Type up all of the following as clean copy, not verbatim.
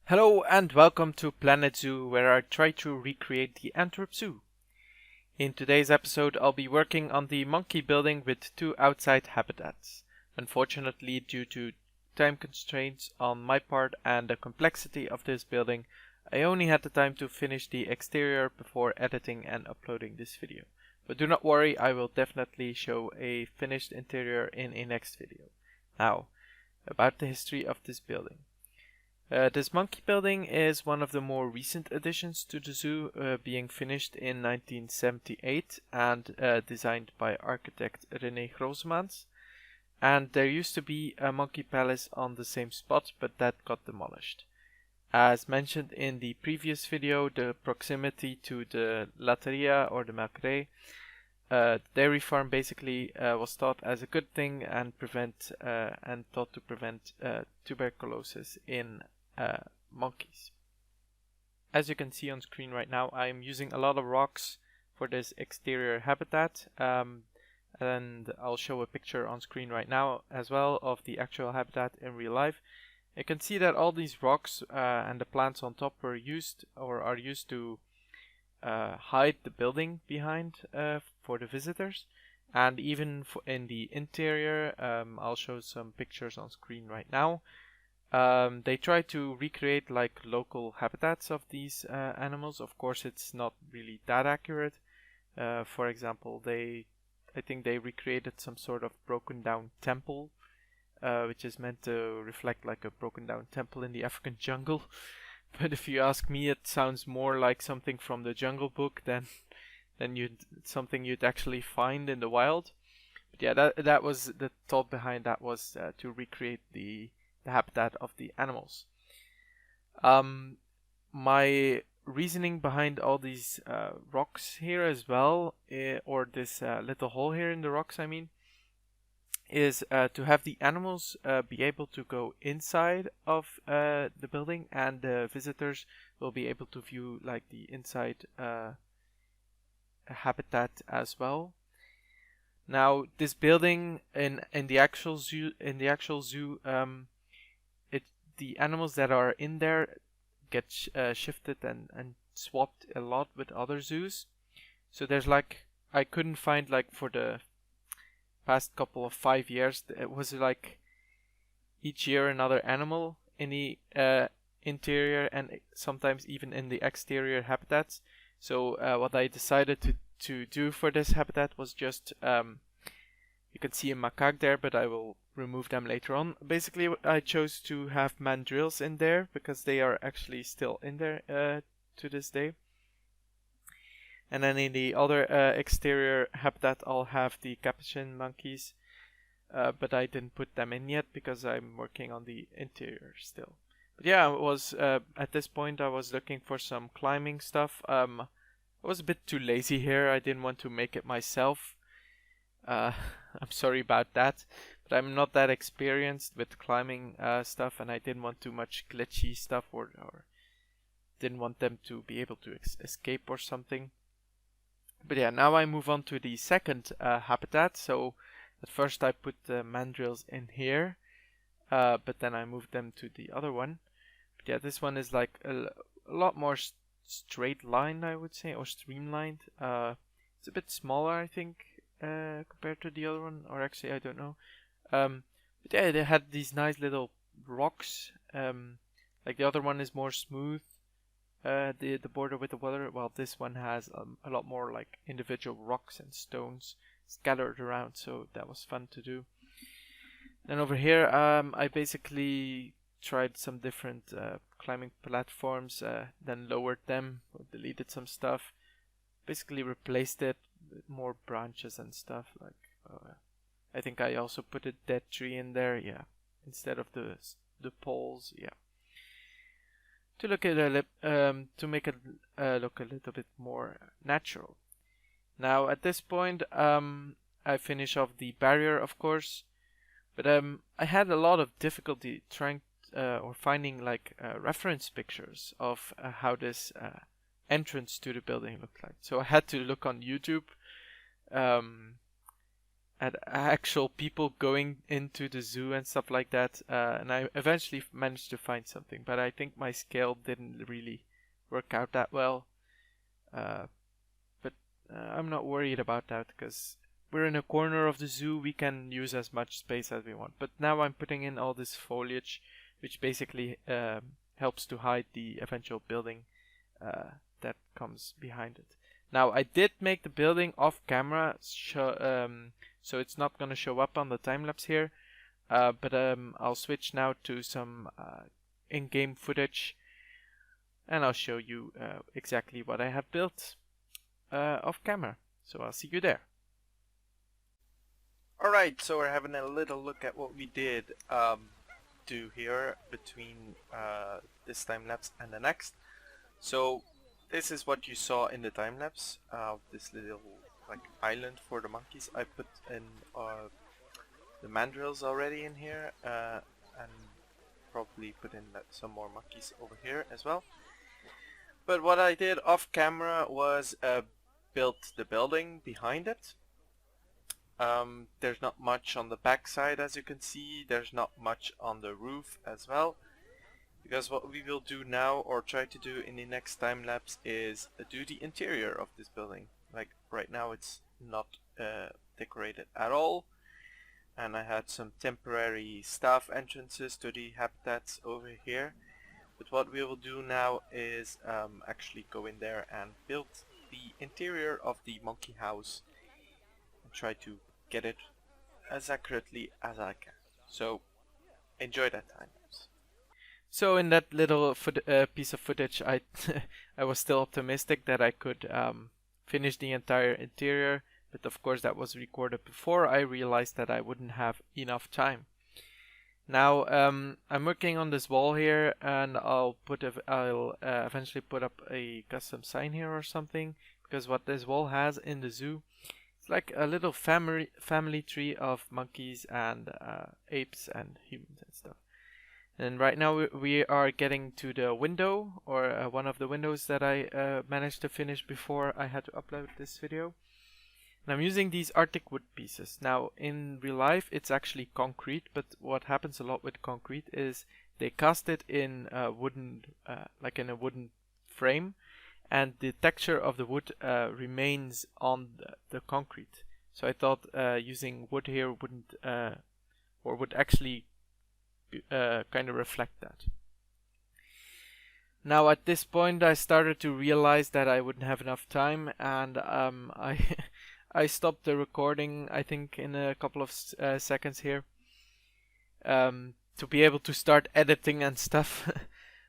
Hello and welcome to Planet Zoo, where I try to recreate the Antwerp Zoo. In today's episode I'll be working on the monkey building with two outside habitats. Unfortunately, due to time constraints on my part and the complexity of this building, I only had the time to finish the exterior before editing and uploading this video. But do not worry, I will definitely show a finished interior in a next video. Now, about the history of this building. This monkey building is one of the more recent additions to the zoo, being finished in 1978 and designed by architect René Groosemans. And there used to be a monkey palace on the same spot, but that got demolished. As mentioned in the previous video, the proximity to the Latteria or the Melkerij dairy farm basically was thought as a good thing and thought to prevent tuberculosis in monkeys. As you can see on screen right now, I'm using a lot of rocks for this exterior habitat, and I'll show a picture on screen right now as well of the actual habitat in real life. You can see that all these rocks and the plants on top were used or are used to hide the building behind for the visitors, and even in the interior, I'll show some pictures on screen right now. They try to recreate like local habitats of these animals. Of course, it's not really that accurate. For example, I think they recreated some sort of broken down temple, which is meant to reflect like a broken down temple in the African jungle. But if you ask me, it sounds more like something from the Jungle Book than something you'd actually find in the wild. But yeah, that was the thought behind that, was to recreate the habitat of the animals. My reasoning behind all these rocks here as well, or this little hole here in the rocks, I mean, is to have the animals be able to go inside of the building, and the visitors will be able to view like the inside habitat as well. Now, this building in the actual zoo, the animals that are in there get shifted and swapped a lot with other zoos. So there's like, I couldn't find, like, for the past couple of 5 years, it was like each year another animal in the interior and sometimes even in the exterior habitats. So what I decided to do for this habitat was just, you can see a macaque there, but I will remove them later on. Basically, I chose to have mandrills in there because they are actually still in there to this day. And then in the other exterior habitat, I'll have the capuchin monkeys, but I didn't put them in yet because I'm working on the interior still. But yeah, I was at this point I was looking for some climbing stuff. I was a bit too lazy here. I didn't want to make it myself. I'm sorry about that, but I'm not that experienced with climbing stuff, and I didn't want too much glitchy stuff, or didn't want them to be able to escape or something. But yeah, now I move on to the second habitat. So at first I put the mandrills in here, but then I moved them to the other one. But yeah, this one is like a lot more straight line, I would say, or streamlined. It's a bit smaller, I think, compared to the other one, or actually I don't know. But yeah, they had these nice little rocks. Like the other one is more smooth, the border with the water, while this one has a lot more like individual rocks and stones scattered around. So that was fun to do. And over here, I basically tried some different climbing platforms, then lowered them, or deleted some stuff, basically replaced it with more branches and stuff. Like I think I also put a dead tree in there, yeah, instead of the poles, yeah, to look at to make it look a little bit more natural. Now at this point, I finish off the barrier, of course, but I had a lot of difficulty trying or finding like reference pictures of how this entrance to the building looked like. So I had to look on YouTube, at actual people going into the zoo and stuff like that, and I eventually managed to find something, but I think my scale didn't really work out that well. But I'm not worried about that because we're in a corner of the zoo. We can use as much space as we want. But now I'm putting in all this foliage, which basically helps to hide the eventual building that comes behind it. Now I did make the building off camera, so it's not going to show up on the time lapse here. But I'll switch now to some in-game footage, and I'll show you exactly what I have built off camera. So I'll see you there. Alright, so we're having a little look at what we did do here between this time lapse and the next. So this is what you saw in the time lapse, this little like island for the monkeys. I put in the mandrills already in here, and probably put in some more monkeys over here as well. But what I did off camera was build the building behind it. There's not much on the back side, as you can see. There's not much on the roof as well, because what we will do now, or try to do in the next time lapse, is do the interior of this building. Like right now it's not decorated at all, and I had some temporary staff entrances to the habitats over here. But what we will do now is actually go in there and build the interior of the monkey house and try to get it as accurately as I can. So enjoy that time lapse. So in that little piece of footage, I I was still optimistic that I could finish the entire interior, but of course that was recorded before I realized that I wouldn't have enough time. Now I'm working on this wall here, and I'll eventually put up a custom sign here or something, because what this wall has in the zoo, it's like a little family tree of monkeys and apes and humans and stuff. And right now we are getting to the window, or one of the windows that I managed to finish before I had to upload this video. And I'm using these Arctic wood pieces. Now in real life it's actually concrete, but what happens a lot with concrete is they cast it in a wooden, like in a wooden frame, and the texture of the wood remains on the concrete. So I thought using wood here wouldn't, or would actually kind of reflect that. Now at this point I started to realize that I wouldn't have enough time, and I stopped the recording, I think, in a couple of seconds here, to be able to start editing and stuff.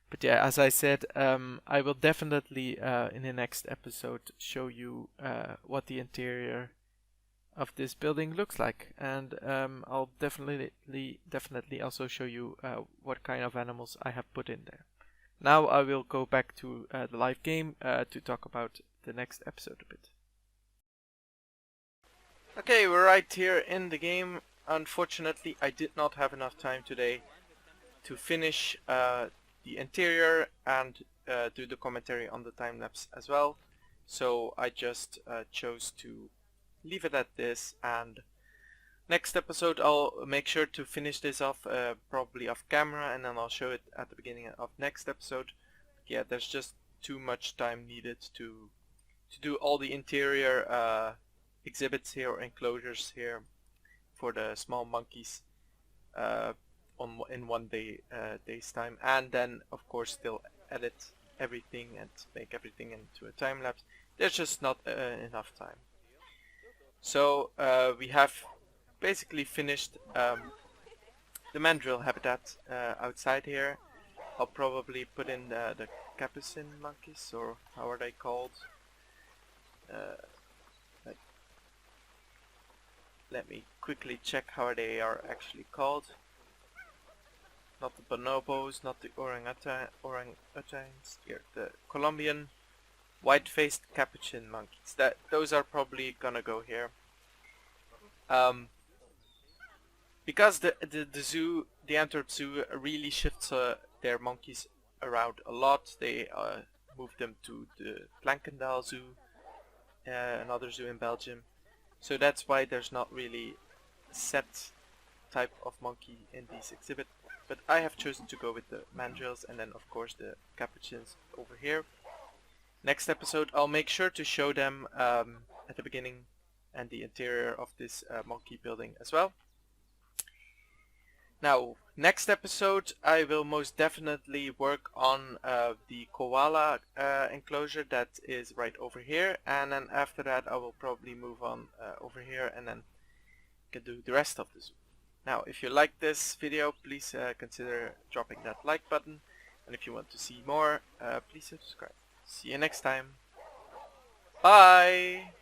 But yeah, as I said, I will definitely in the next episode show you what the interior of this building looks like, and I'll definitely also show you what kind of animals I have put in there. Now I will go back to the live game to talk about the next episode a bit. Okay, we're right here in the game. Unfortunately, I did not have enough time today to finish the interior and do the commentary on the time lapse as well. So I just chose to leave it at this, and next episode I'll make sure to finish this off, probably off camera, and then I'll show it at the beginning of next episode. Yeah, there's just too much time needed to do all the interior exhibits here, or enclosures here, for the small monkeys in one day's time, and then of course still edit everything and make everything into a time lapse. There's just not enough time. So we have basically finished the mandrill habitat outside here. I'll probably put in the capuchin monkeys, or how are they called? Let me quickly check how they are actually called. Not the bonobos, not the orangutans, here, the Colombian white-faced capuchin monkeys. Those are probably gonna go here. Because the zoo, the Antwerp Zoo, really shifts their monkeys around a lot. They moved them to the Plankendal Zoo, another zoo in Belgium. So that's why there's not really a set type of monkey in this exhibit. But I have chosen to go with the mandrills and then of course the capuchins over here. Next episode I'll make sure to show them at the beginning and the interior of this monkey building as well. Now, next episode I will most definitely work on the koala enclosure that is right over here, and then after that I will probably move on over here and then can do the rest of the zoo. Now, if you like this video, please consider dropping that like button, and if you want to see more, please subscribe. See you next time. Bye!